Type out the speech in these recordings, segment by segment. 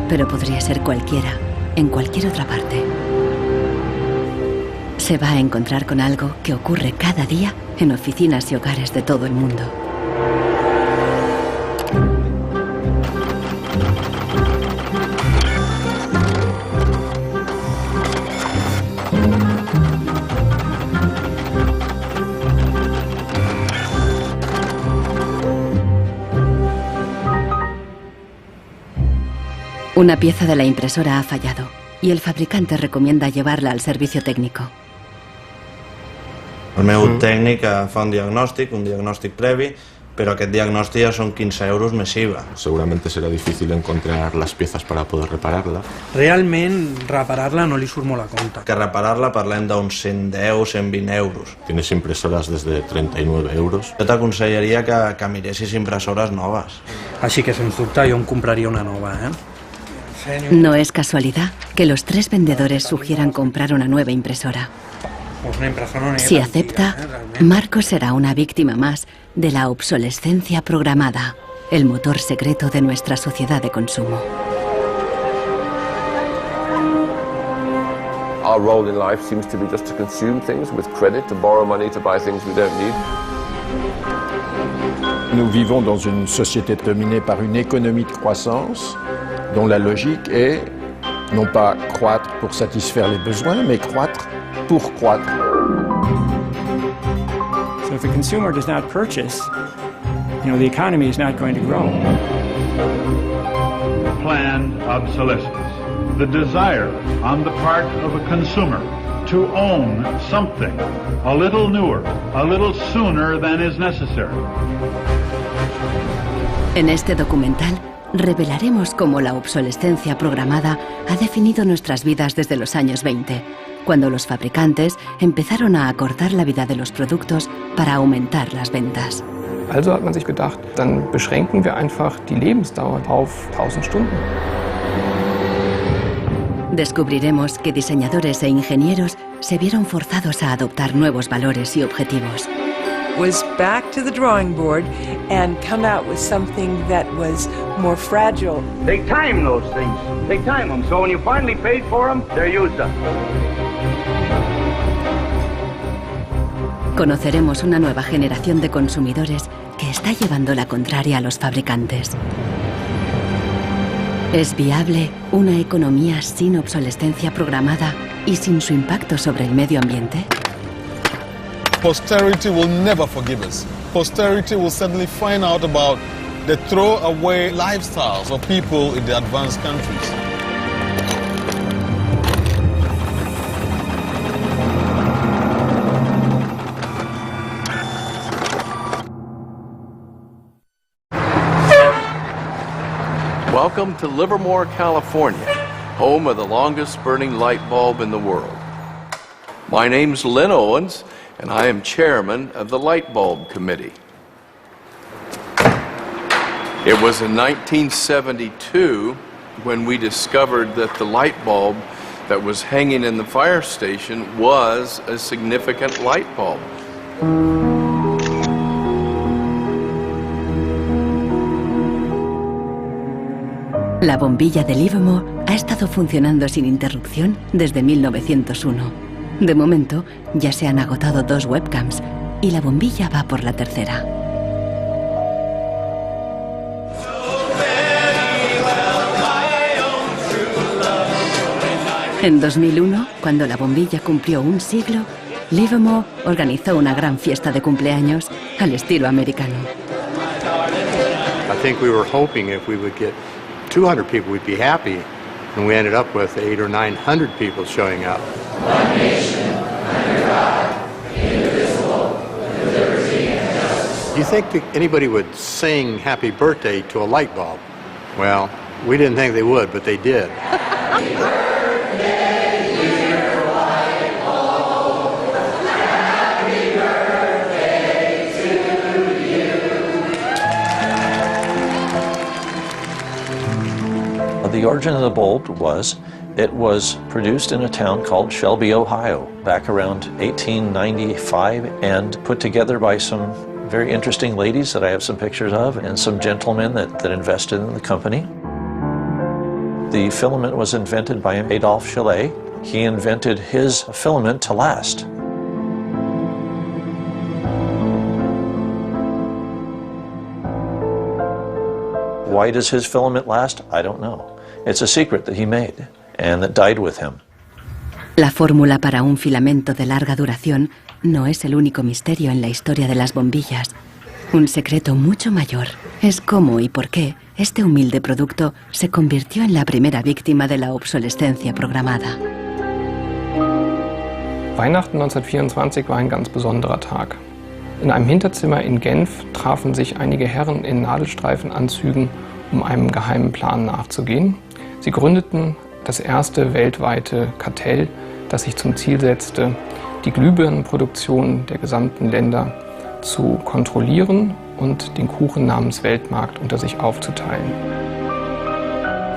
pero podría ser cualquiera, en cualquier otra parte. Se va a encontrar con algo que ocurre cada día en oficinas y hogares de todo el mundo. Una pieza de la impresora ha fallado y el fabricante recomienda llevarla al servicio técnico. El meu tècnic fa un diagnòstic previ, pero aquest diagnòstic ja son 15 euros més IVA. Seguramente será difícil encontrar las piezas para poder repararla. Realment, reparar-la no li surt molt a compte. Que reparar-la parlem d'uns 110, 120 euros. Tienes impresoras desde 39 euros. Jo t'aconsellaria que miressis impressores noves. Així que, sens dubte, jo em compraria una nova, No es casualidad que los tres vendedores sugieran comprar una nueva impresora. Si acepta, Marcos será una víctima más de la obsolescencia programada, el motor secreto de nuestra sociedad de consumo. Our role in life seems to be just to consume things with credit, to borrow money to buy things we don't need. Nous vivons dans une société dominée par une économie de croissance dont la logique est non pas croître pour satisfaire les besoins, mais croître pour croître. So if the consumer does not purchase, the economy is not going to grow. Planned obsolescence. The desire on the part of a consumer to own something a little newer, a little sooner than is necessary. En este documental revelaremos cómo la obsolescencia programada ha definido nuestras vidas desde los años 20, cuando los fabricantes empezaron a acortar la vida de los productos para aumentar las ventas. Also hat man sich gedacht, dann beschränken wir einfach die Lebensdauer auf 1000 Stunden. Descubriremos que diseñadores e ingenieros se vieron forzados a adoptar nuevos valores y objetivos. Was back to the drawing board and come out with something that was more fragile. Take time, those things. Take time them. So when you finally paid for them, they're used up. Conoceremos una nueva generación de consumidores que está llevando la contraria a los fabricantes. ¿Es viable una economía sin obsolescencia programada y sin su impacto sobre el medio ambiente? Posterity will never forgive us. Posterity will suddenly find out about the throwaway lifestyles of people in the advanced countries. Welcome to Livermore, California, home of the longest burning light bulb in the world. My name's Lynn Owens, and I am chairman of the Light Bulb Committee. It was in 1972 when we discovered that the light bulb that was hanging in the fire station was a significant light bulb. La bombilla de Livermore ha estado funcionando sin interrupción desde 1901. De momento, ya se han agotado 2 webcams y la bombilla va por la tercera. En 2001, cuando la bombilla cumplió un siglo, Livermore organizó una gran fiesta de cumpleaños al estilo americano. I think we were hoping if we would get 200 people, we'd be happy, and we ended up with 800 or 900 people showing up. One nation, under God, indivisible, with liberty and justice. Do you think that anybody would sing happy birthday to a light bulb? Well, we didn't think they would, but they did. The origin of the bulb was, it was produced in a town called Shelby, Ohio, back around 1895, and put together by some very interesting ladies that I have some pictures of, and some gentlemen that invested in the company. The filament was invented by Adolphe Chaillet. He invented his filament to last. Why does his filament last? I don't know. It's a secret that he made and that died with him. La fórmula para un filamento de larga duración no es el único misterio en la historia de las bombillas. Un secreto mucho mayor es cómo y por qué este humilde producto se convirtió en la primera víctima de la obsolescencia programada. Weihnachten 1924 war ein ganz besonderer Tag. In einem Hinterzimmer in Genf trafen sich einige Herren in Nadelstreifenanzügen, um einem geheimen Plan nachzugehen. Sie gründeten das erste weltweite Kartell, das sich zum Ziel setzte, die Glühbirnenproduktion der gesamten Länder zu kontrollieren und den Kuchen namens Weltmarkt unter sich aufzuteilen.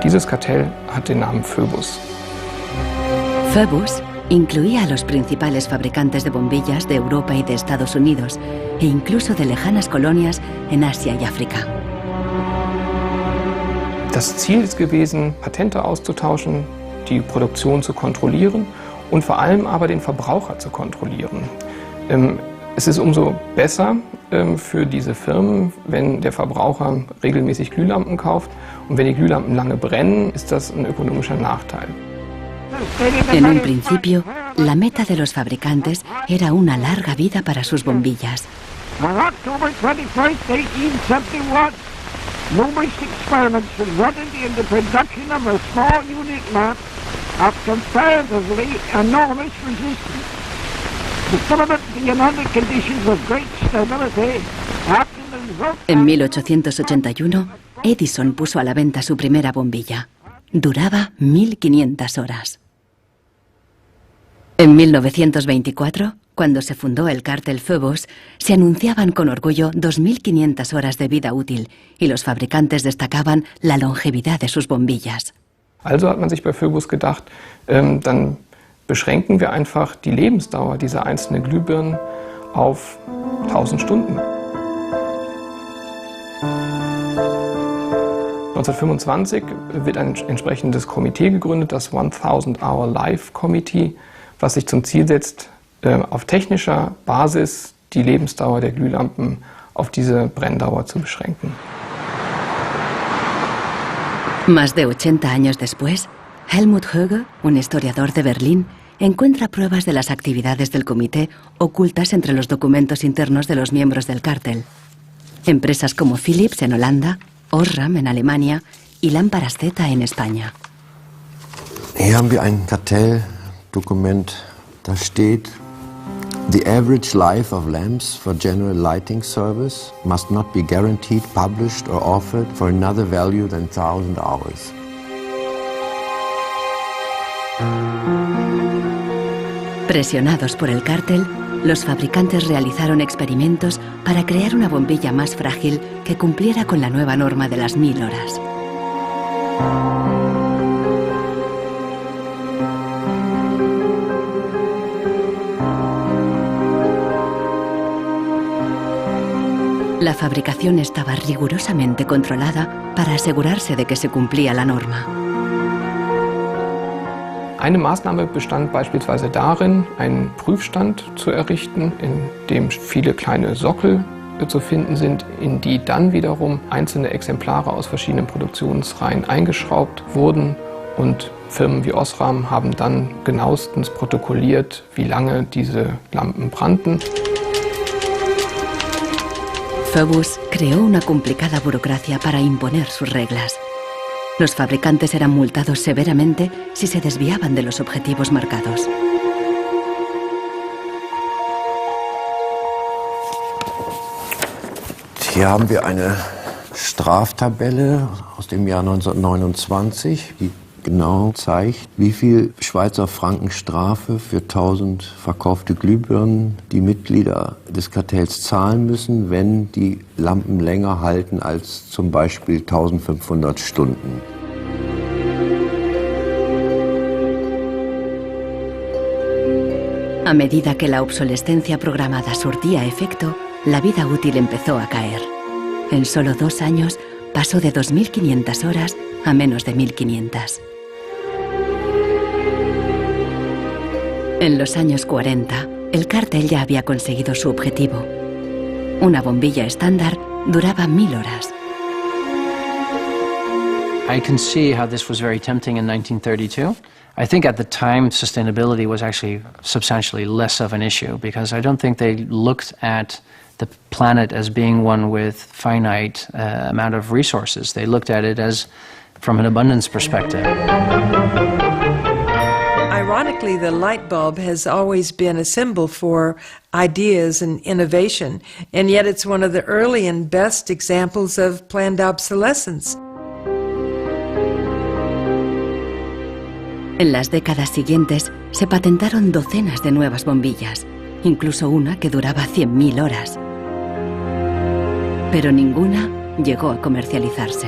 Dieses Kartell hat den Namen Phoebus. Phoebus incluía a los principales fabricantes de bombillas de Europa y de Estados Unidos, e incluso de lejanas colonias en Asia y África. Das Ziel ist gewesen, Patente auszutauschen, die Produktion zu kontrollieren und vor allem aber den Verbraucher zu kontrollieren. Es ist umso besser für diese Firmen, wenn der Verbraucher regelmäßig Glühlampen kauft, und wenn die Glühlampen lange brennen, ist das ein ökonomischer Nachteil. En un principio, la meta de los fabricantes era una larga vida para sus bombillas. On October 21st, 1871, numerous experiments resulted in the production of a small unique lamp of comparatively enormous resistance. The filament being under conditions of great stability after the result. En 1881, Edison puso a la venta su primera bombilla. Duraba 1500 horas. En 1924, cuando se fundó el cártel Phoebus, se anunciaban con orgullo 2500 horas de vida útil y los fabricantes destacaban la longevidad de sus bombillas. Also hat man sich bei Phoebus gedacht, dann beschränken wir einfach die Lebensdauer dieser einzelnen Glühbirnen auf 1000 Stunden. 1925 wird ein entsprechendes Komitee gegründet, das 1000-Hour Life Committee, was sich zum Ziel setzt, auf technischer Basis die Lebensdauer der Glühlampen auf diese Brenndauer zu beschränken. Más de 80 años después, Helmut Höge, un historiador de Berlín, encuentra pruebas de las actividades del comité ocultas entre los documentos internos de los miembros del cártel. Empresas como Philips en Holanda, Osram en Alemania y Lámparas Z en España. Hier haben wir ein Kartelldokument, da steht: The average life of lamps for general lighting service must not be guaranteed, published or offered for another value than 1000 hours. Presionados por el cártel, los fabricantes realizaron experimentos para crear una bombilla más frágil que cumpliera con la nueva norma de las 1000 horas. La fabricación estaba rigurosamente controlada para asegurarse de que se cumplía la norma. Eine Maßnahme bestand beispielsweise darin, einen Prüfstand zu errichten, in dem viele kleine Sockel zu finden sind, in die dann wiederum einzelne Exemplare aus verschiedenen Produktionsreihen eingeschraubt wurden, und Firmen wie Osram haben dann genauestens protokolliert, wie lange diese Lampen brannten. Phoebus creó una complicada burocracia para imponer sus reglas. Los fabricantes eran multados severamente si se desviaban de los objetivos marcados. Hier haben wir eine Straftabelle aus dem Jahr 1929, die genau zeigt, wie viel Schweizer Franken Strafe für 1000 verkaufte Glühbirnen die Mitglieder des Kartells zahlen müssen, wenn die Lampen länger halten als zum Beispiel 1500 Stunden. A medida que la obsolescencia programada surtía efecto, la vida útil empezó a caer. En solo 2 años pasó de 2500 horas a menos de 1.500. En los años 40, el cártel ya había conseguido su objetivo. Una bombilla estándar duraba 1.000 horas. I can see how this was very tempting in 1932. I think at the time sustainability was actually substantially less of an issue because I don't think they looked at the planet as being one with finite amount of resources. They looked at it as from an abundance perspective. Ironically, the light bulb has always been a symbol for ideas and innovation, and yet it's one of the early and best examples of planned obsolescence. En las décadas siguientes se patentaron docenas de nuevas bombillas, incluso una que duraba 100.000 horas. Pero ninguna llegó a comercializarse.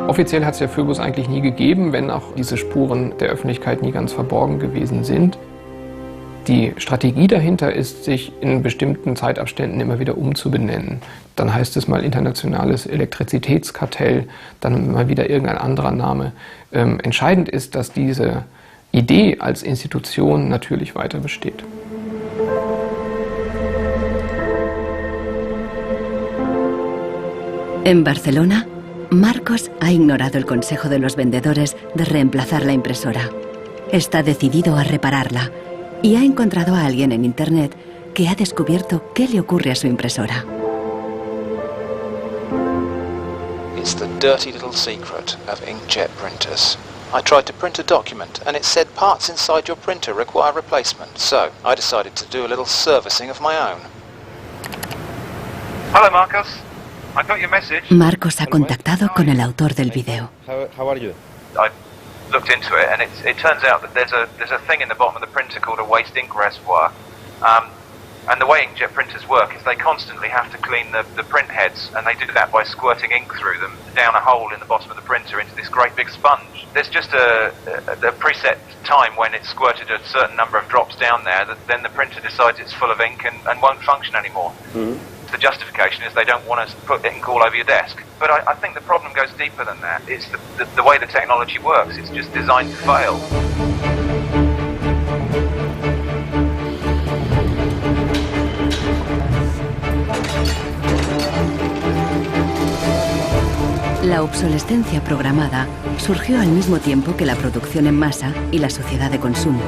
Offiziell hat es ja Phoebus eigentlich nie gegeben, wenn auch diese Spuren der Öffentlichkeit nie ganz verborgen gewesen sind. Die Strategie dahinter ist, sich in bestimmten Zeitabständen immer wieder umzubenennen. Dann heißt es mal internationales Elektrizitätskartell, dann mal wieder irgendein anderer Name. Entscheidend ist, dass diese Idee als Institution natürlich weiter besteht. En Barcelona, Marcos ha ignorado el consejo de los vendedores de reemplazar la impresora. Está decidido a repararla y ha encontrado a alguien en Internet que ha descubierto qué le ocurre a su impresora. It's the dirty little secret of inkjet printers. I tried to print a document and it said parts inside your printer require replacement, so I decided to do a little servicing of my own. Hello, Marcos. I got your message. Marcos ha contactado con el autor del video. How are you? I looked into it, and it turns out that there's a thing in the bottom of the printer called a waste ink reservoir. And the way inkjet printers work is they constantly have to clean the print heads, and they do that by squirting ink through them down a hole in the bottom of the printer into this great big sponge. There's just a preset time when it's squirted a certain number of drops down there that then the printer decides it's full of ink and won't function anymore. Mm-hmm. The justification is they don't want to put ink all over your desk. But I think the problem goes deeper than that. It's the way the technology works. It's just designed to fail. La obsolescencia programada surgió al mismo tiempo que la producción en masa y la sociedad de consumo.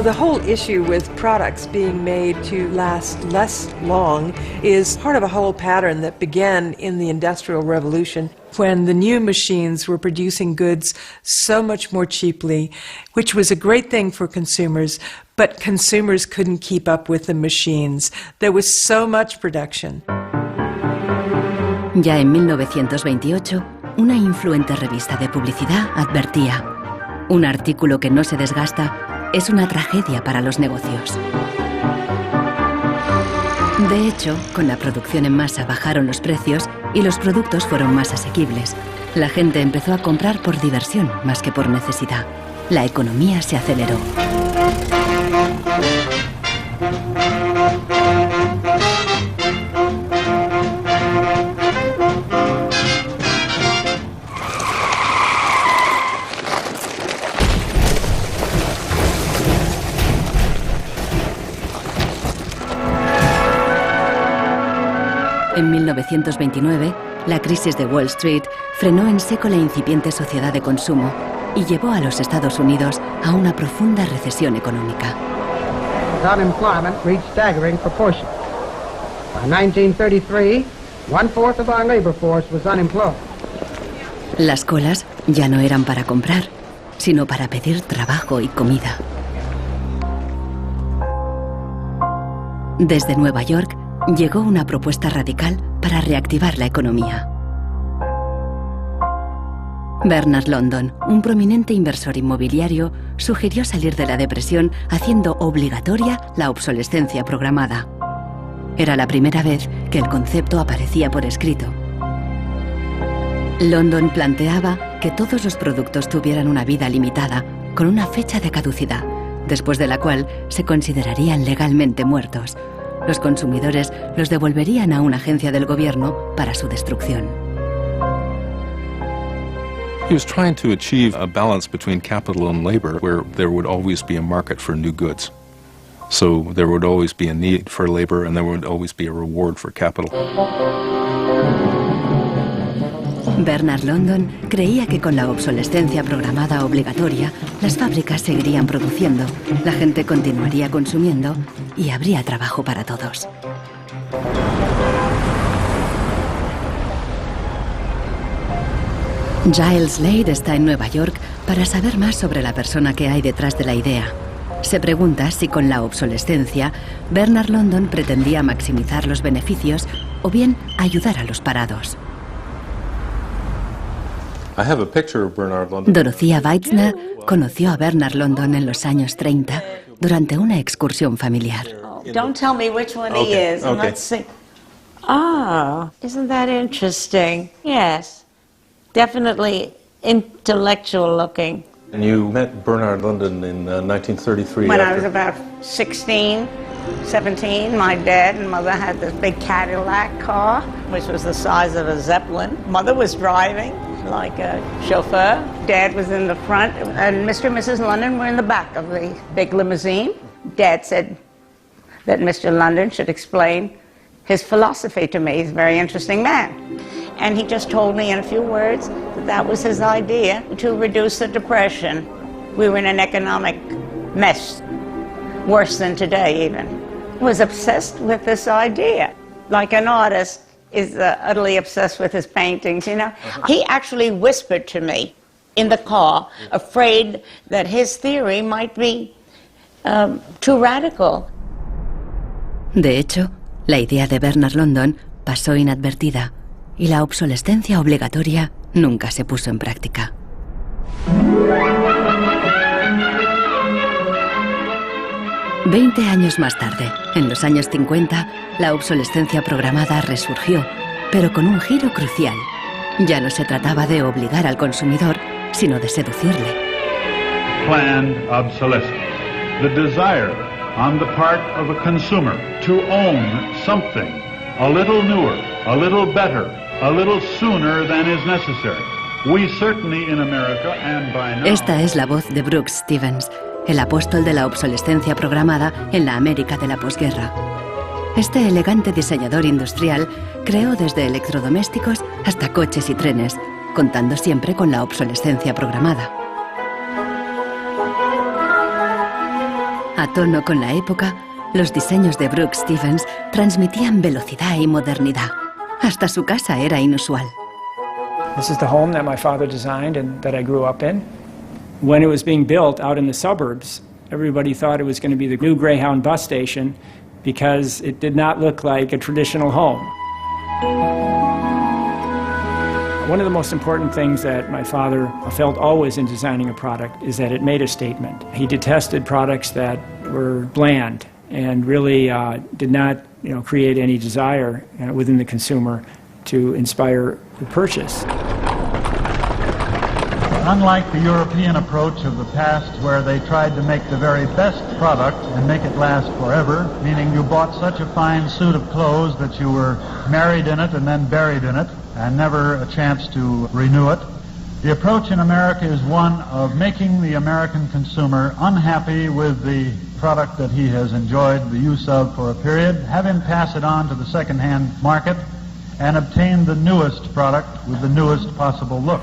The whole issue with products being made to last less long is part of a whole pattern that began in the Industrial Revolution when the new machines were producing goods so much more cheaply, which was a great thing for consumers, but consumers couldn't keep up with the machines. There was so much production. Ya en 1928, una influente revista de publicidad advertía: un artículo que no se desgasta es una tragedia para los negocios. De hecho, con la producción en masa bajaron los precios y los productos fueron más asequibles. La gente empezó a comprar por diversión más que por necesidad. La economía se aceleró. En 1929, la crisis de Wall Street frenó en seco la incipiente sociedad de consumo y llevó a los Estados Unidos a una profunda recesión económica. Unemployment reached staggering proportions. By 1933, 1/4 of our labor force was unemployed. Las colas ya no eran para comprar, sino para pedir trabajo y comida. Desde Nueva York llegó una propuesta radical para reactivar la economía. Bernard London, un prominente inversor inmobiliario, sugirió salir de la depresión haciendo obligatoria la obsolescencia programada. Era la primera vez que el concepto aparecía por escrito. London planteaba que todos los productos tuvieran una vida limitada, con una fecha de caducidad, después de la cual se considerarían legalmente muertos. Los consumidores los devolverían a una agencia del gobierno para su destrucción. He was trying to achieve a balance between capital and labor where there would always be a market for new goods. So there would always be a need for labor and there would always be a reward for capital. Bernard London creía que con la obsolescencia programada obligatoria, las fábricas seguirían produciendo, la gente continuaría consumiendo y habría trabajo para todos. Giles Slade está en Nueva York para saber más sobre la persona que hay detrás de la idea. Se pregunta si con la obsolescencia, Bernard London pretendía maximizar los beneficios o bien ayudar a los parados. Dorothea Weitzner conoció a Bernard London en los años 30 durante una excursión familiar. Don't tell me which one he is. And let's see. Ah, isn't that interesting? Yes. Definitely intellectual looking. And you met Bernard London in 1933. When I was about 16, 17, my dad and mother had this big Cadillac car, which was the size of a Zeppelin. Mother was driving like a chauffeur. Dad was in the front, and Mr. and Mrs. London were in the back of the big limousine. Dad said that Mr. London should explain his philosophy to me. He's a very interesting man. And he just told me in a few words that that was his idea to reduce the depression. We were in an economic mess, worse than today even. I was obsessed with this idea. Like an artist is utterly obsessed with his paintings, you know. He actually whispered to me in the car, afraid that his theory might be too radical. De hecho, la idea de Bernard London pasó inadvertida y la obsolescencia obligatoria nunca se puso en práctica. Veinte años más tarde, en los años 50, la obsolescencia programada resurgió, pero con un giro crucial. Ya no se trataba de obligar al consumidor, sino de seducirle. Planned obsolescence. The desire on the part of a consumer to own something a little newer, a little better, a little sooner than is necessary. We certainly in America and by now... Esta es la voz de Brooks Stevens, el apóstol de la obsolescencia programada en la América de la posguerra. Este elegante diseñador industrial creó desde electrodomésticos hasta coches y trenes, contando siempre con la obsolescencia programada. A tono con la época, los diseños de Brooks Stevens transmitían velocidad y modernidad. Hasta su casa era inusual. This is the home that my father designed and that I grew up in. When it was being built out in the suburbs, everybody thought it was going to be the new Greyhound bus station because it did not look like a traditional home. One of the most important things that my father felt always in designing a product is that it made a statement. He detested products that were bland and really did not, create any desire within the consumer to inspire the purchase. Unlike the European approach of the past where they tried to make the very best product and make it last forever, meaning you bought such a fine suit of clothes that you were married in it and then buried in it and never a chance to renew it, the approach in America is one of making the American consumer unhappy with the product that he has enjoyed the use of for a period, have him pass it on to the second-hand market, and obtain the newest product with the newest possible look.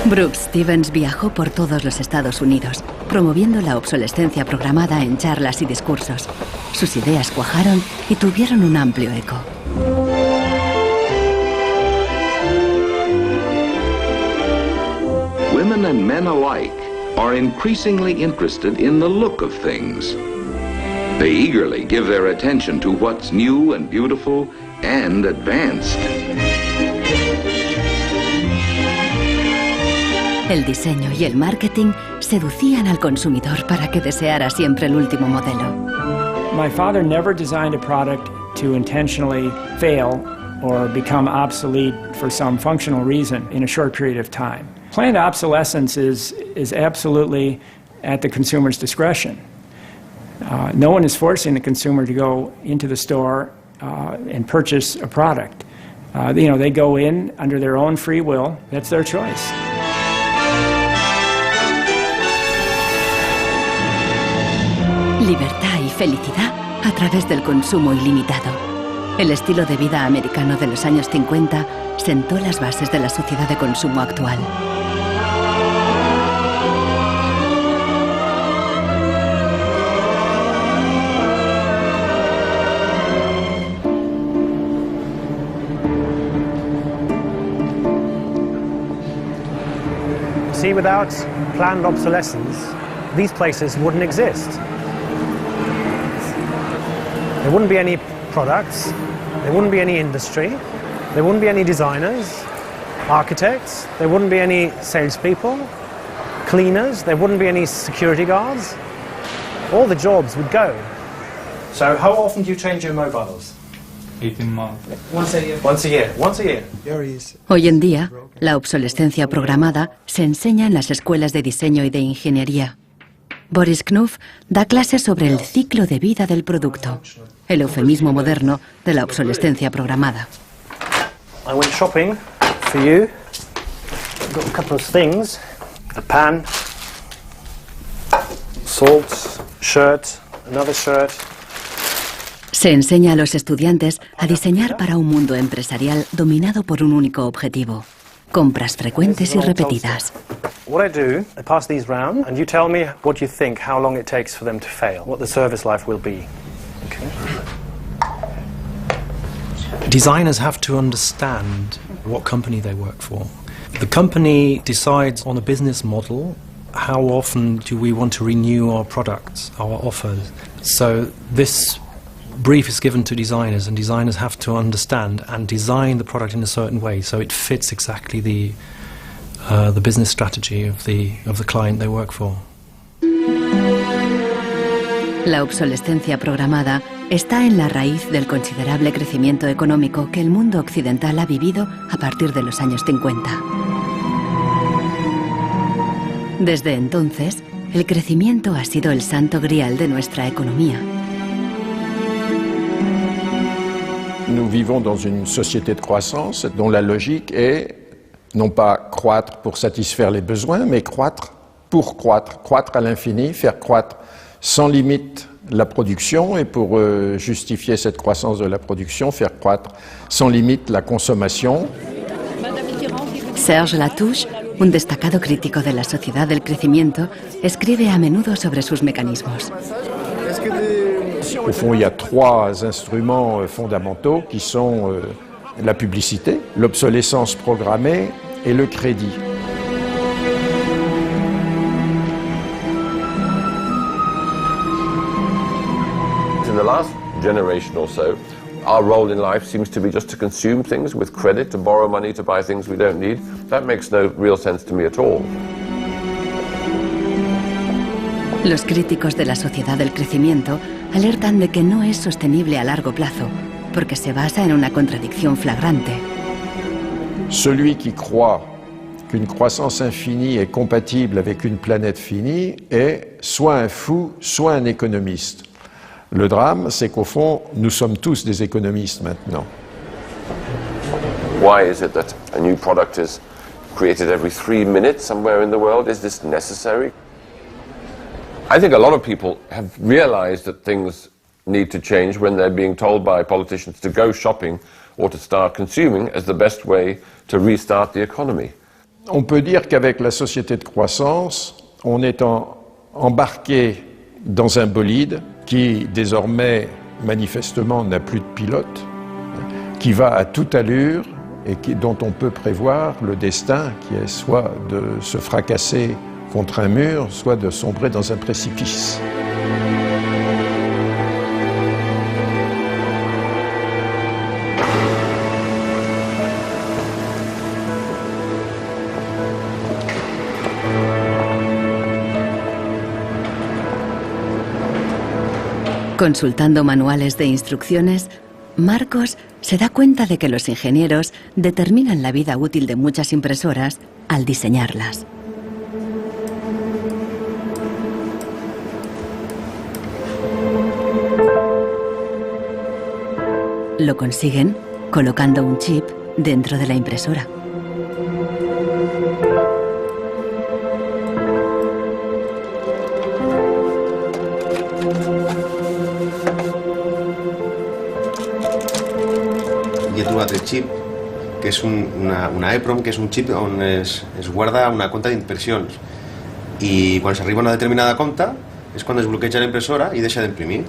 Brooks Stevens viajó por todos los Estados Unidos, promoviendo la obsolescencia programada en charlas y discursos. Sus ideas cuajaron y tuvieron un amplio eco. Women and men alike are increasingly interested in the look of things. They eagerly give their attention to what's new and beautiful and advanced. El diseño y el marketing seducían al consumidor para que deseara siempre el último modelo. My father never designed a product to intentionally fail or become obsolete for some functional reason in a short period of time. Planned obsolescence is absolutely at the consumer's discretion. No one is forcing the consumer to go into the store and purchase a product. They go in under their own free will. That's their choice. Libertad y felicidad a través del consumo ilimitado. El estilo de vida americano de los años 50 sentó las bases de la sociedad de consumo actual. See, without planned obsolescence, these places wouldn't exist. There wouldn't be any products, there wouldn't be any industry, there wouldn't be any designers, architects, there wouldn't be any salespeople, cleaners, there wouldn't be any security guards. All the jobs would go. So how often do you change your mobiles? 18 months. Once a year. Once a year. Once a year. Hoy en día, la obsolescencia programada se enseña en las escuelas de diseño y de ingeniería. Boris Knuff da clases sobre el ciclo de vida del producto, el eufemismo moderno de la obsolescencia programada. I went shopping for you. Got a couple of things. A pan, salt, shirt, another shirt. Se enseña a los estudiantes a diseñar para un mundo empresarial dominado por un único objetivo: compras frecuentes y repetidas. What I do, I pass these round, and you tell me what you think, how long it takes for them to fail, what the service life will be. Okay. Designers have to understand what company they work for. The company decides on a business model. How often do we want to renew our products, our offers? So this brief is given to designers, and designers have to understand and design the product in a certain way so it fits exactly the business strategy of the client they work for. La obsolescencia programada está en la raíz del considerable crecimiento económico que el mundo occidental ha vivido a partir de los años 50. Desde entonces, el crecimiento ha sido el santo grial de nuestra economía. Nous vivons dans une société de croissance dont la logique est non pas croître pour satisfaire les besoins, mais croître pour croître, croître à l'infini, faire croître sans limite la production et pour justifier cette croissance de la production, faire croître sans limite la consommation. Serge Latouche, un destacado crítico de la sociedad del crecimiento, escribe a menudo sobre sus mecanismos. Au fond, il y a trois instruments fondamentaux qui sont la publicité, l'obsolescence programmée et le crédit. In the last generation or so, our role in life seems to be just to consume things with credit, to borrow money to buy things we don't need. That makes no real sense to me at all. Los críticos de la sociedad del crecimiento alertan de que no es sostenible a largo plazo, porque se basa en una contradicción flagrante. Celui qui croit qu'une croissance infinie est compatible avec une planète finie est soit un fou, soit un économiste. Le drame, c'est qu'au fond, nous sommes tous des économistes maintenant. Why is it that a new product is created every 3 minutes somewhere in the world? Is this necessary? I think a lot of people have realized that things need to change when they're being told by politicians to go shopping or to start consuming as the best way to restart the economy. On peut dire qu'avec la société de croissance, on est embarqué dans un bolide qui désormais manifestement n'a plus de pilote, qui va à toute allure et dont on peut prévoir le destin qui est soit de se fracasser contre un mur, soit de sombrer dans un précipice. Consultando manuales de instrucciones, Marcos se da cuenta de que los ingenieros determinan la vida útil de muchas impresoras al diseñarlas. Lo consiguen colocando un chip dentro de la impresora. Jo he trobat el xip, que és una EEPROM, que és un xip on es guarda una compta d'impressions. I quan s'arriba a una determinada compta és quan es bloqueja la impressora i deixa d'imprimir.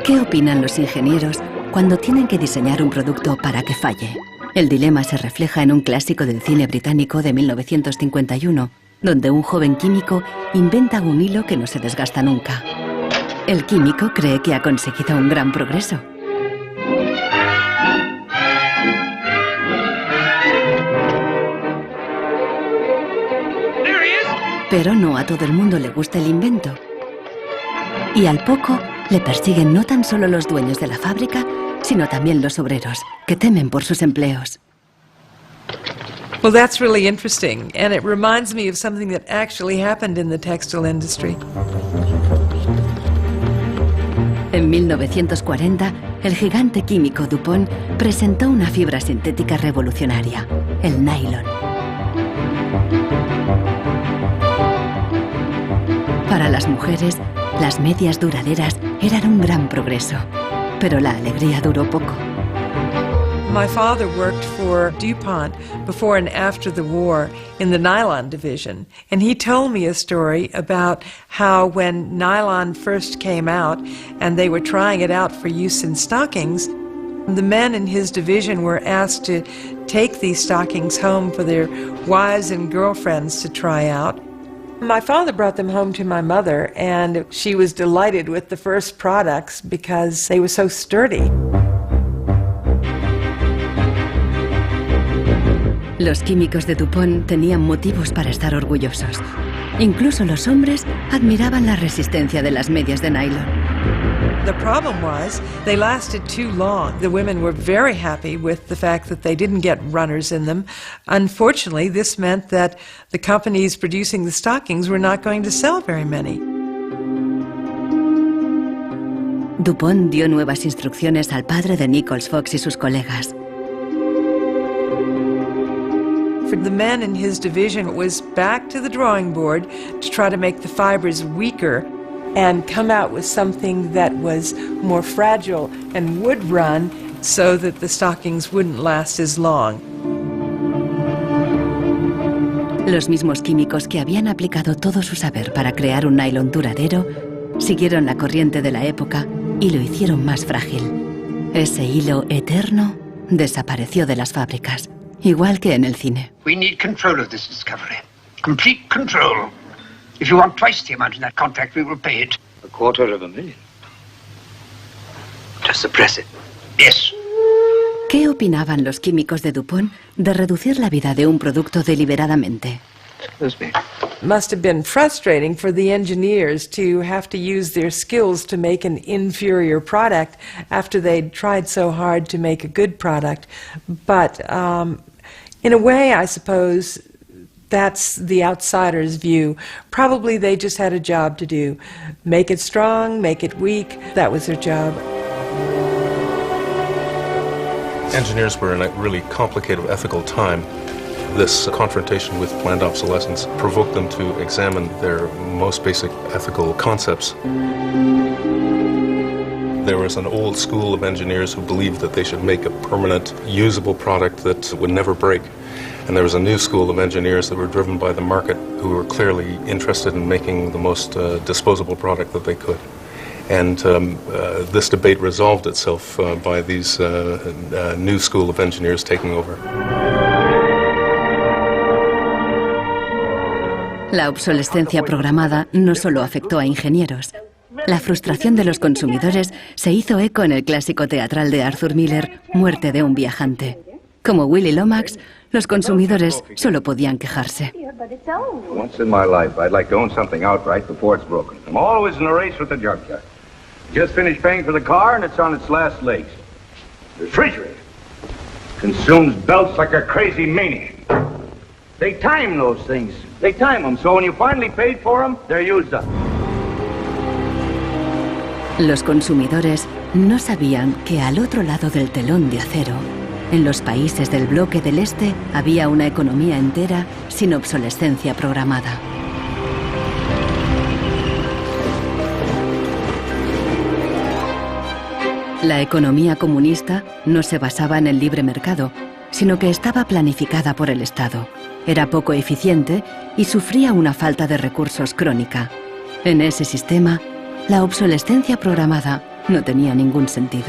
¿Qué opinan los ingenieros cuando tienen que diseñar un producto para que falle? El dilema se refleja en un clásico del cine británico de 1951, donde un joven químico inventa un hilo que no se desgasta nunca. El químico cree que ha conseguido un gran progreso. Pero no a todo el mundo le gusta el invento. Y al poco le persiguen no tan solo los dueños de la fábrica, sino también los obreros, que temen por sus empleos. Well, that's really interesting, and it reminds me of something that actually happened in the textile industry. En 1940, el gigante químico DuPont presentó una fibra sintética revolucionaria, el nylon. Para las mujeres, las medias duraderas eran un gran progreso, pero la alegría duró poco. My father worked for DuPont before and after the war in the nylon division, and he told me a story about how when nylon first came out and they were trying it out for use in stockings, the men in his division were asked to take these stockings home for their wives and girlfriends to try out. My father brought them home to my mother, and she was delighted with the first products because they were so sturdy. Los químicos de DuPont tenían motivos para estar orgullosos. Incluso los hombres admiraban la resistencia de las medias de nylon. The problem was they lasted too long. The women were very happy with the fact that they didn't get runners in them. Unfortunately, this meant that the companies producing the stockings were not going to sell very many. DuPont dio nuevas instrucciones al padre de Nichols Fox y sus colegas. For the men in his division, it was back to the drawing board to try to make the fibers weaker and come out with something that was more fragile and would run so that the stockings wouldn't last as long. Los mismos químicos que habían aplicado todo su saber para crear un nylon duradero siguieron la corriente de la época y lo hicieron más frágil. Ese hilo eterno desapareció de las fábricas, igual que en el cine. We need control of this discovery. Complete control. If you want twice the amount in that contract, we will pay it. $250,000. To suppress it. Yes. ¿Qué opinaban los químicos de DuPont de reducir la vida de un producto deliberadamente? Must have been frustrating for the engineers to have to use their skills to make an inferior product after they'd tried so hard to make a good product. But in a way, I suppose that's the outsider's view. Probably they just had a job to do. Make it strong, make it weak. That was their job. Engineers were in a really complicated ethical time. This confrontation with planned obsolescence provoked them to examine their most basic ethical concepts. There was an old school of engineers who believed that they should make a permanent, usable product that would never break. And there was a new school of engineers that were driven by the market who were clearly interested in making the most disposable product that they could. And this debate resolved itself by these new school of engineers taking over. La obsolescencia programada no solo afectó a ingenieros. La frustración de los consumidores se hizo eco en el clásico teatral de Arthur Miller, Muerte de un viajante. Como Willy Lomax, los consumidores solo podían quejarse. Once in my life, I'd like to own something outright before it's broken. I'm always in a race with the junkyard. Just finished paying for the car and it's on its last legs. The refrigerator consumes belts like a crazy maniac. They time those things. They time them, so when you finally paid for them, they're used up. Los consumidores no sabían que al otro lado del telón de acero, en los países del bloque del Este, había una economía entera sin obsolescencia programada. La economía comunista no se basaba en el libre mercado, sino que estaba planificada por el Estado. Era poco eficiente y sufría una falta de recursos crónica. En ese sistema, la obsolescencia programada no tenía ningún sentido.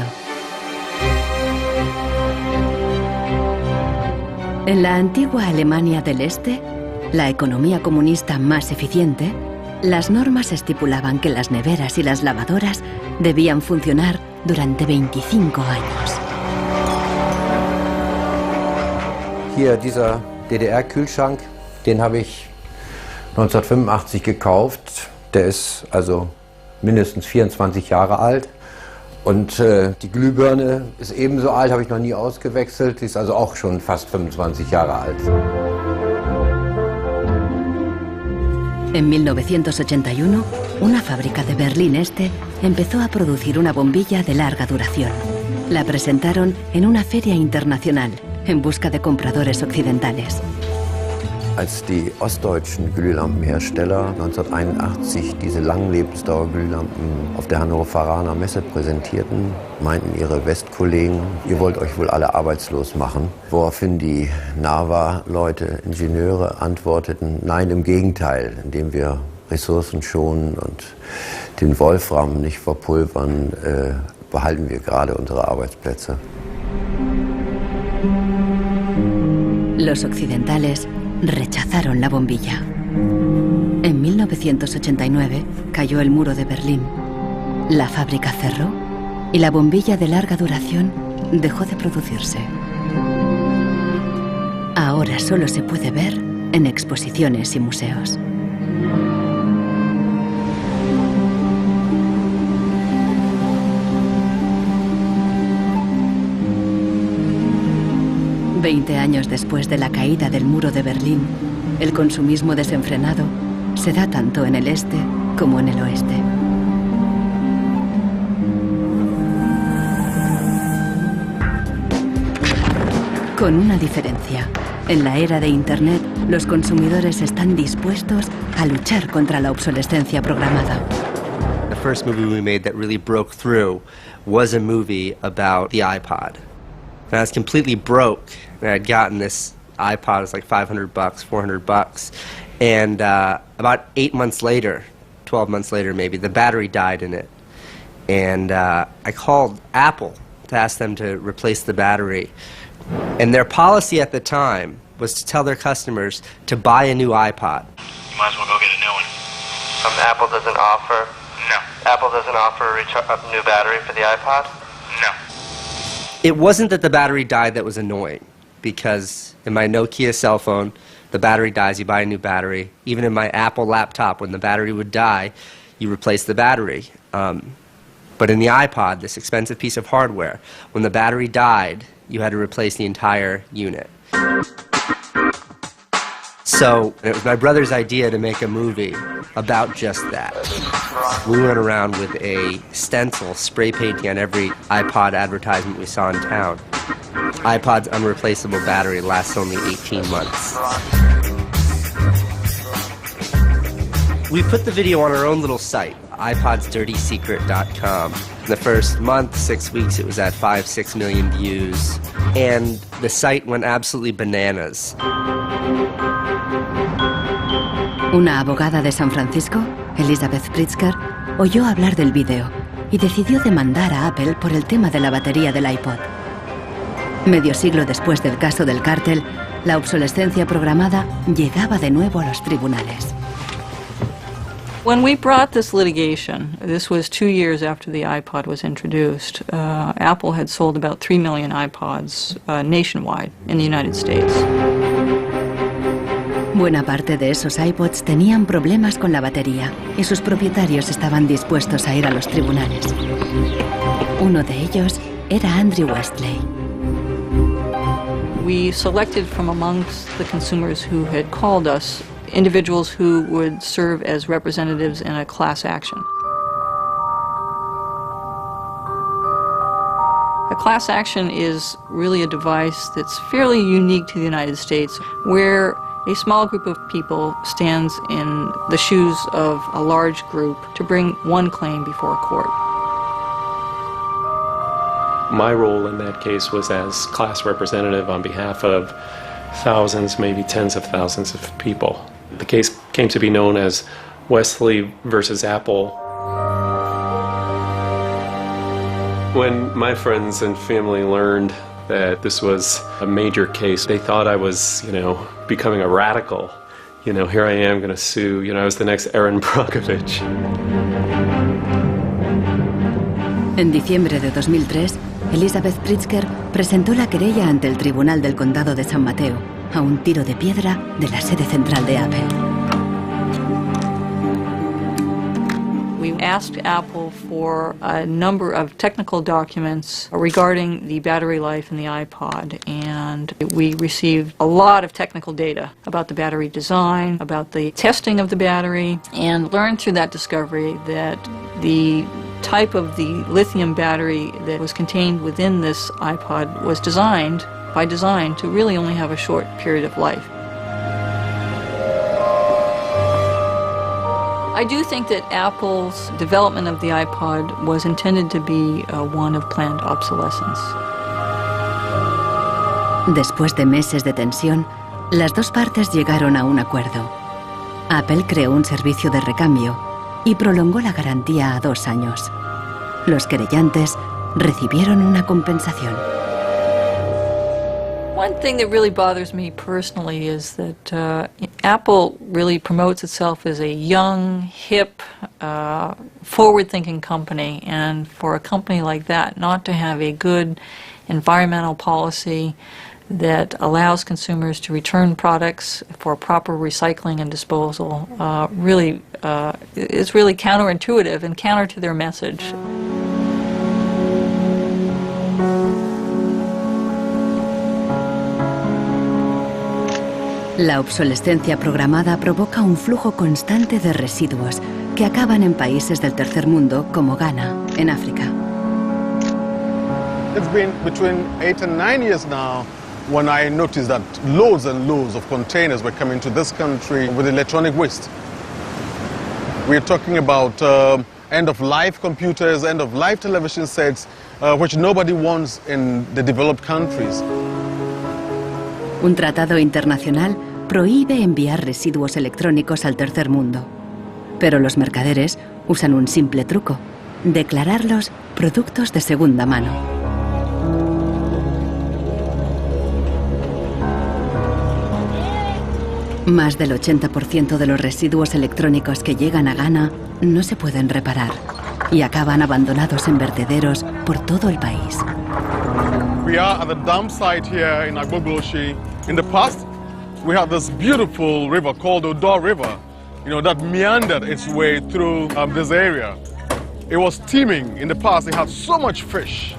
En la antigua Alemania del Este, la economía comunista más eficiente, las normas estipulaban que las neveras y las lavadoras debían funcionar durante 25 años. Hier dieser DDR-Kühlschrank, den habe ich 1985 gekauft. Der ist also mindestens 24 Jahre alt. Und die Glühbirne ist ebenso alt, habe ich noch nie ausgewechselt. Die ist also auch schon fast 25 Jahre alt. En 1981, una fábrica de Berlín Este empezó a producir una bombilla de larga duración. La presentaron en una feria internacional en busca de compradores occidentales. Als die ostdeutschen Glühlampenhersteller 1981 diese Langlebensdauerglühlampen auf der Hannoveraner Messe präsentierten, meinten ihre Westkollegen, ihr wollt euch wohl alle arbeitslos machen. Woraufhin die NAVA-Leute, Ingenieure antworteten, nein, im Gegenteil, indem wir Ressourcen schonen und den Wolfram nicht verpulvern, behalten wir gerade unsere Arbeitsplätze. Los occidentales rechazaron la bombilla. En 1989 cayó el muro de Berlín. La fábrica cerró y la bombilla de larga duración dejó de producirse. Ahora solo se puede ver en exposiciones y museos. Veinte años después de la caída del muro de Berlín, el consumismo desenfrenado se da tanto en el este como en el oeste. Con una diferencia. En la era de Internet, los consumidores están dispuestos a luchar contra la obsolescencia programada. The first movie we made that really broke through was a movie about the iPod. And I was completely broke, and I had gotten this iPod. It was like $500, $400, and about 8 months later, 12 months later maybe, the battery died in it. And I called Apple to ask them to replace the battery. And their policy at the time was to tell their customers to buy a new iPod. You might as well go get a new one. Apple doesn't offer? No. Apple doesn't offer a new battery for the iPod? No. It wasn't that the battery died that was annoying, because in my Nokia cell phone, the battery dies, you buy a new battery. Even in my Apple laptop, when the battery would die, you replace the battery. But in the iPod, this expensive piece of hardware, when the battery died, you had to replace the entire unit. So it was my brother's idea to make a movie about just that. We went around with a stencil spray painting on every iPod advertisement we saw in town. iPod's unreplaceable battery lasts only 18 months. We put the video on our own little site, iPodsDirtySecret.com. In the first month, 6 weeks, it was at 5-6 million views. And the site went absolutely bananas. Una abogada de San Francisco, Elizabeth Pritzker, oyó hablar del vídeo y decidió demandar a Apple por el tema de la batería del iPod. Medio siglo después del caso del cártel, la obsolescencia programada llegaba de nuevo a los tribunales. When we brought this litigation, this was 2 years after the iPod was introduced, Apple had sold about 3 million iPods nationwide in the United States. Buena parte de esos iPods tenían problemas con la batería y sus propietarios estaban dispuestos a ir a los tribunales. Uno de ellos era Andrew Westley. We selected from amongst the consumers who had called us individuals who would serve as representatives in a class action. A class action is really a device that's fairly unique to the United States, where a small group of people stands in the shoes of a large group to bring one claim before a court. My role in that case was as class representative on behalf of thousands, maybe tens of thousands of people. The case came to be known as Wesley versus Apple. When my friends and family learned that this was a major case, they thought I was, becoming a radical. Here I am going to sue. I was the next Aaron Brockovich. En diciembre de 2003, Elizabeth Pritzker presentó la querella ante el Tribunal del Condado de San Mateo, a un tiro de piedra de la sede central de Apple. We asked Apple for a number of technical documents regarding the battery life in the iPod, and we received a lot of technical data about the battery design, about the testing of the battery, and learned through that discovery that the type of the lithium battery that was contained within this iPod was designed, by design, to really only have a short period of life. I do think that Apple's development of the iPod was intended to be one of planned obsolescence. Después de meses de tensión, las dos partes llegaron a un acuerdo. Apple creó un servicio de recambio y prolongó la garantía a 2 años. Los querellantes recibieron una compensación. One thing that really bothers me personally is that Apple really promotes itself as a young, hip, forward-thinking company, and for a company like that not to have a good environmental policy that allows consumers to return products for proper recycling and disposal really is really counterintuitive and counter to their message. La obsolescencia programada provoca un flujo constante de residuos que acaban en países del tercer mundo como Ghana, en África. It's been between 8 and 9 years now when I noticed that loads and loads of containers were coming to this country with electronic waste. We're talking about end-of-life computers, end-of-life television sets, which nobody wants in the developed countries. Un tratado internacional prohíbe enviar residuos electrónicos al tercer mundo. Pero los mercaderes usan un simple truco: declararlos productos de segunda mano. Más del 80% de los residuos electrónicos que llegan a Ghana no se pueden reparar y acaban abandonados en vertederos por todo el país. We are at the dump site here in Agbogboshi. In the past, we had this beautiful river called Odor River, that meandered its way through this area. It was teeming in the past. It had so much fish.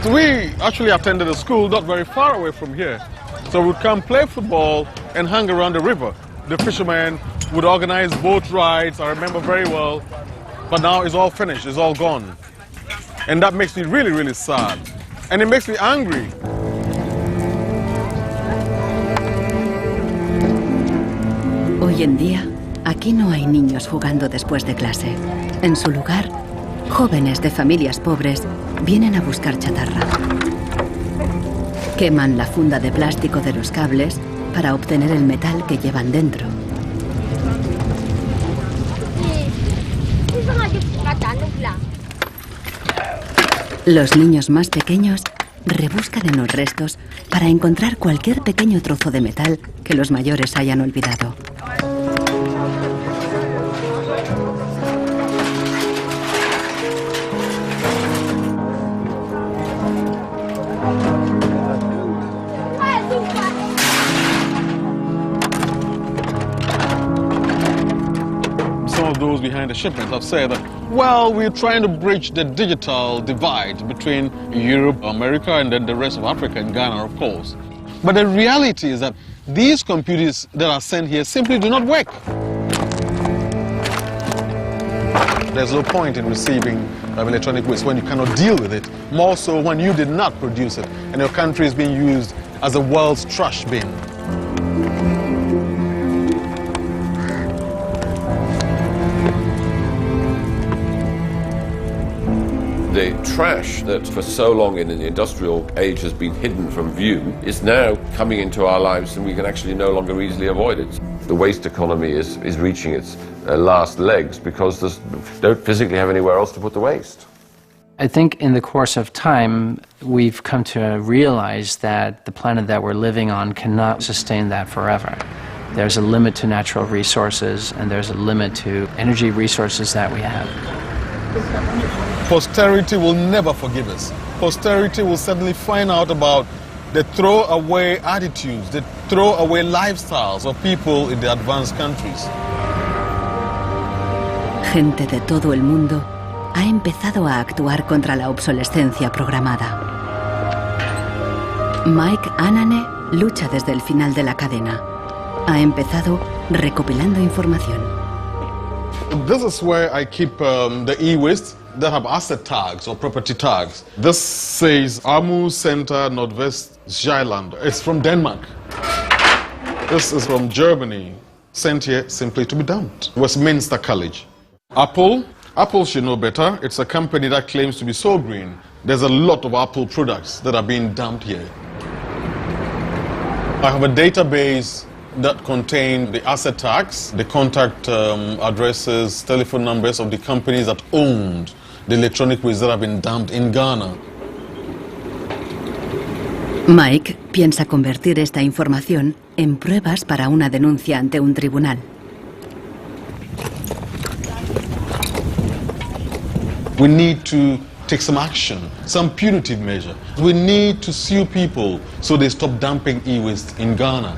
So we actually attended a school not very far away from here. So we'd come play football and hang around the river. The fishermen would organize boat rides, I remember very well. But now it's all finished, it's all gone. And that makes me really, really sad. And it makes me angry. Hoy en día, aquí no hay niños jugando después de clase. En su lugar, jóvenes de familias pobres vienen a buscar chatarra. Queman la funda de plástico de los cables para obtener el metal que llevan dentro. Los niños más pequeños rebuscan en los restos para encontrar cualquier pequeño trozo de metal que los mayores hayan olvidado. Those behind the shipment have said that, well, we're trying to bridge the digital divide between Europe, America, and then the rest of Africa and Ghana, of course. But the reality is that these computers that are sent here simply do not work. There's no point in receiving electronic waste when you cannot deal with it, more so when you did not produce it and your country is being used as the world's trash bin. The trash that for so long in the industrial age has been hidden from view is now coming into our lives, and we can actually no longer easily avoid it. The waste economy is reaching its last legs because they don't physically have anywhere else to put the waste. I think in the course of time we've come to realize that the planet that we're living on cannot sustain that forever. There's a limit to natural resources and there's a limit to energy resources that we have. Posterity will never forgive us. Posterity will suddenly find out about the throwaway attitudes, the throwaway lifestyles of people in the advanced countries. Gente de todo el mundo ha empezado a actuar contra la obsolescencia programada. Mike Anane lucha desde el final de la cadena. Ha empezado recopilando información. This is where I keep the e-waste that have asset tags or property tags. This says Amu Center Nordwest Zeeland. It's from Denmark. This is from Germany, sent here simply to be dumped. Westminster College. Apple should know better. It's a company that claims to be so green. There's a lot of Apple products that are being dumped here. I have a database that contain the asset tags, the contact addresses, telephone numbers of the companies that owned the electronic waste that have been dumped in Ghana. Mike piensa convertir esta información en pruebas para una denuncia ante un tribunal. We need to take some action, some punitive measure. We need to sue people so they stop dumping e-waste in Ghana.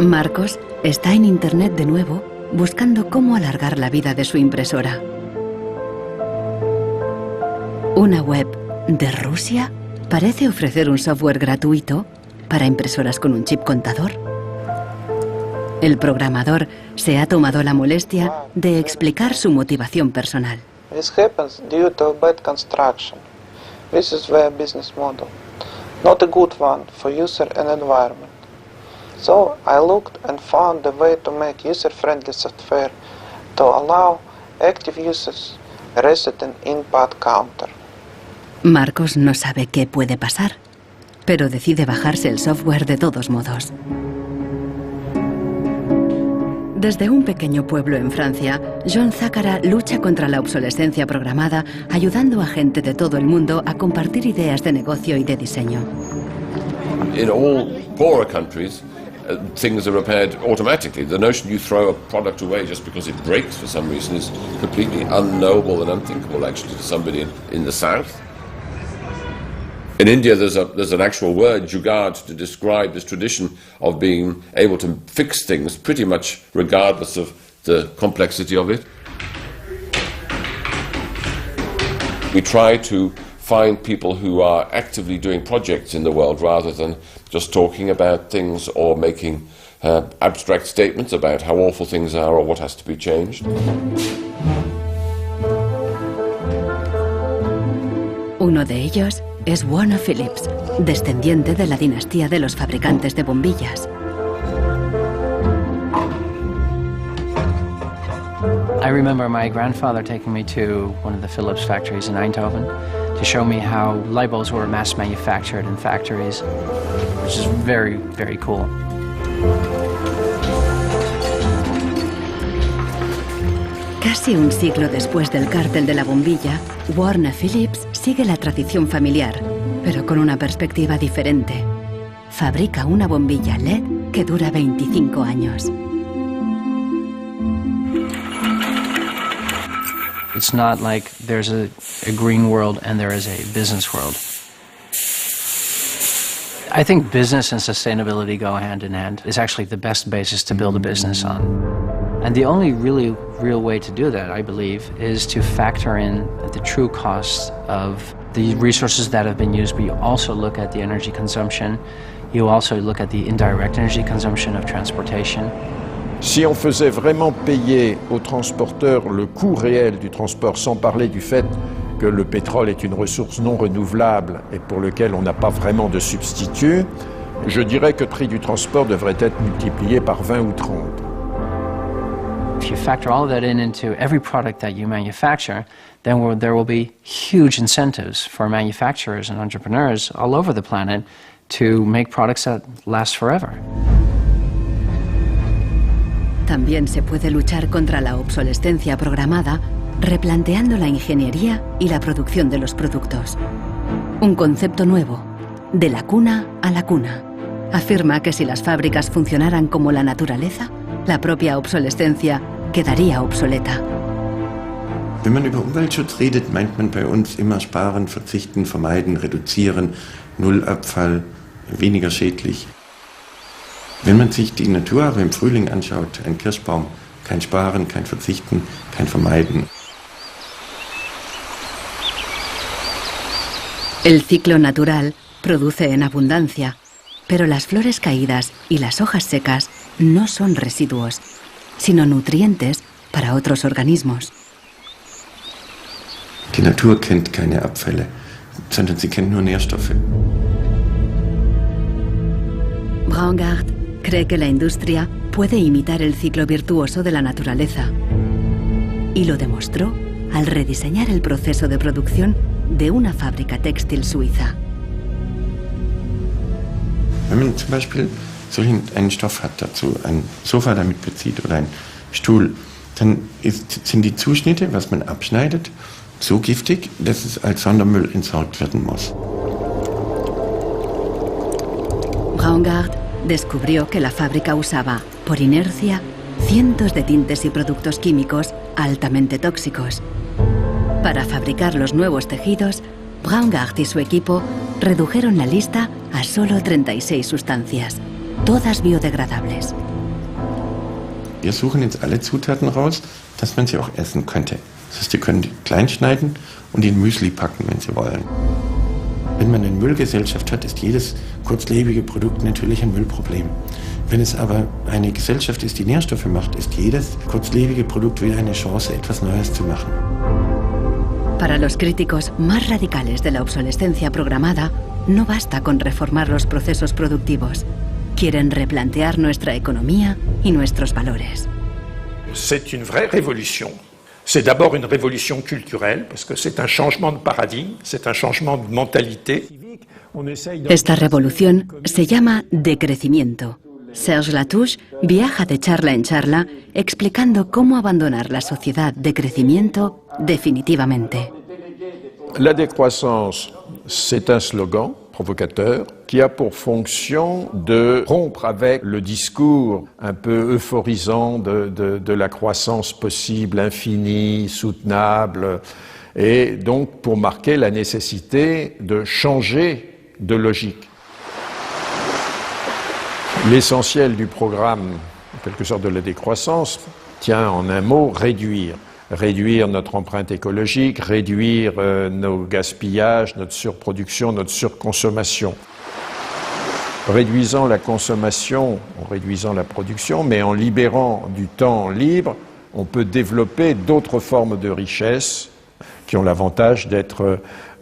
Marcos está en internet de nuevo buscando cómo alargar la vida de su impresora. Una web de Rusia parece ofrecer un software gratuito para impresoras con un chip contador. El programador se ha tomado la molestia de explicar su motivación personal. This happens due to bad construction. This is their business model. Not a good one for user and environment. So I looked and found a way to make user-friendly software to allow active users reset an input counter. Marcos no sabe qué puede pasar, pero decide bajarse el software de todos modos. Desde un pequeño pueblo en Francia, John Zacara lucha contra la obsolescencia programada, ayudando a gente de todo el mundo a compartir ideas de negocio y de diseño. In all poorer countries, things are repaired automatically. The notion you throw a product away just because it breaks for some reason is completely unknowable and unthinkable actually to somebody in the south. In India, there's an actual word, jugaad, to describe this tradition of being able to fix things pretty much regardless of the complexity of it. We try to find people who are actively doing projects in the world rather than just talking about things or making abstract statements about how awful things are or what has to be changed. Uno de ellos es Warner Phillips, descendiente de la dinastía de los fabricantes de bombillas. I remember my grandfather taking me to one of the Philips factories in Eindhoven to show me how light bulbs were mass manufactured in factories, which is very, very cool. Casi un siglo después del cártel de la bombilla, Warner Phillips sigue la tradición familiar, pero con una perspectiva diferente. Fabrica una bombilla LED que dura 25 años. It's not like there's a green world and there is a business world. I think business and sustainability go hand in hand. It's actually the best basis to build a business on. And the only really real way to do that, I believe, is to factor in the true costs of the resources that have been used, but you also look at the energy consumption, you also look at the indirect energy consumption of transportation. Si on faisait vraiment payer aux transporteurs le coût réel du transport, sans parler du fait que le pétrole est une ressource non renouvelable et pour lequel on n'a pas vraiment de substitut, je dirais que le prix du transport devrait être multiplié par 20 ou 30. If you factor all of that into every product that you manufacture, then there will be huge incentives for manufacturers and entrepreneurs all over the planet to make products that last forever. También se puede luchar contra la obsolescencia programada replanteando la ingeniería y la producción de los productos. Un concepto nuevo, de la cuna a la cuna. Afirma que si las fábricas funcionaran como la naturaleza, la propia obsolescencia quedaría obsoleta. Wenn man über Umweltschutz redet, meint man bei uns immer sparen, verzichten, vermeiden, reduzieren, Nullabfall, weniger schädlich. Wenn man sich die Natur aber im Frühling anschaut, ein Kirschbaum, kein Sparen, kein Verzichten, kein Vermeiden. El ciclo natural produce en abundancia, pero las flores caídas y las hojas secas no son residuos, sino nutrientes para otros organismos. Die Natur kennt keine Abfälle, sondern sie kennt nur Nährstoffe. Braungart cree que la industria puede imitar el ciclo virtuoso de la naturaleza. Y lo demostró al rediseñar el proceso de producción de una fábrica textil suiza. Wenn man zum Beispiel einen Stoff hat dazu, ein Sofa damit bezieht oder ein Stuhl, dann sind die Zuschnitte, was man abschneidet, so giftig, dass es als Sondermüll entsorgt werden muss. Braungart descubrió que la fábrica usaba, por inercia, cientos de tintes y productos químicos altamente tóxicos. Para fabricar los nuevos tejidos, Braungart y su equipo redujeron la lista a solo 36 sustancias, todas biodegradables. Wir suchen jetzt alle Zutaten raus, dass man sie auch essen könnte. Das heißt, Sie können die klein schneiden und in Müsli packen, wenn Sie wollen. Wenn man eine Müllgesellschaft hat, ist jedes kurzlebige Produkt natürlich ein Müllproblem. Wenn es aber eine Gesellschaft ist, die Nährstoffe macht, ist jedes kurzlebige Produkt wieder eine Chance, etwas Neues zu machen. Para los críticos más radicales de la obsolescencia programada, no basta con reformar los procesos productivos. Quieren replantear nuestra economía y nuestros valores. C'est une vraie révolution. C'est d'abord une révolution culturelle, parce que c'est un changement de paradigme, c'est un changement de mentalité. Esta revolución se llama decrecimiento. Serge Latouche viaja de charla en charla explicando cómo abandonar la sociedad de crecimiento definitivamente. La décroissance, c'est un slogan provocateur qui a pour fonction de rompre avec le discours un peu euphorisant de la croissance possible, infinie, soutenable, et donc pour marquer la nécessité de changer de logique. L'essentiel du programme, en quelque sorte de la décroissance, tient en un mot réduire. Réduire notre empreinte écologique, réduire nos gaspillages, notre surproduction, notre surconsommation. Réduisant la consommation, en réduisant la production, mais en libérant du temps libre, on peut développer d'autres formes de richesse qui ont l'avantage de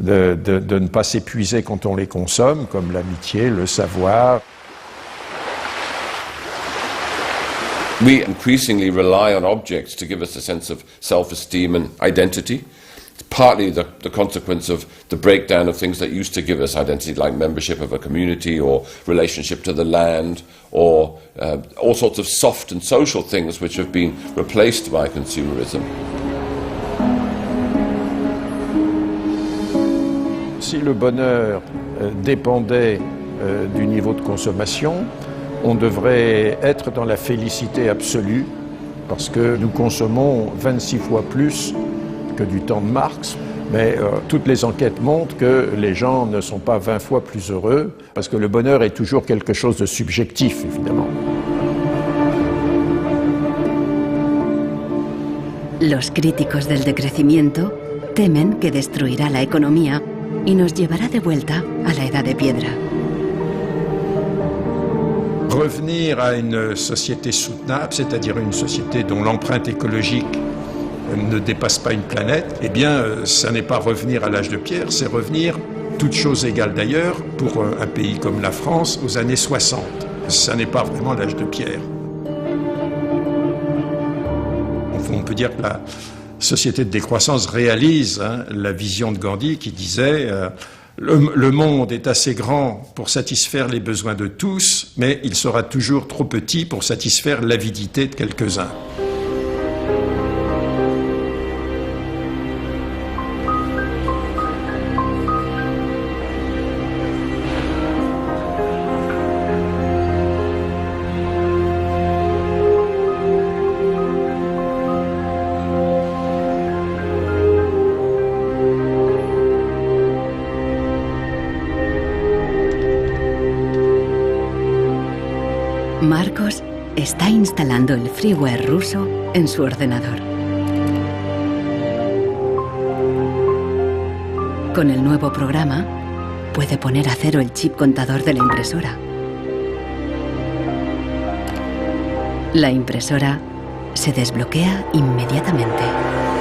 ne pas s'épuiser quand on les consomme, comme l'amitié, le savoir. We increasingly rely on objects to give us a sense of self-esteem and identity. It's partly the consequence of the breakdown of things that used to give us identity, like membership of a community or relationship to the land, or all sorts of soft and social things which have been replaced by consumerism. Si le bonheur dépendait du niveau de consommation, on devrait être dans la félicité absolue, parce que nous consommons 26 fois plus que du temps de Marx, mais toutes les enquêtes montrent que les gens ne sont pas 20 fois plus heureux, parce que le bonheur est toujours quelque chose de subjectif, évidemment. Los críticos del decrecimiento temen que destruirá la economía y nos llevará de vuelta a la edad de piedra. Revenir à une société soutenable, c'est-à-dire une société dont l'empreinte écologique ne dépasse pas une planète, eh bien, ça n'est pas revenir à l'âge de pierre, c'est revenir, toutes choses égales d'ailleurs, pour un pays comme la France, aux années 60. Ça n'est pas vraiment l'âge de pierre. On peut dire que la société de décroissance réalise la vision de Gandhi qui disait le monde est assez grand pour satisfaire les besoins de tous, mais il sera toujours trop petit pour satisfaire l'avidité de quelques-uns. Marcos está instalando el freeware ruso en su ordenador. Con el nuevo programa, puede poner a cero el chip contador de la impresora. La impresora se desbloquea inmediatamente.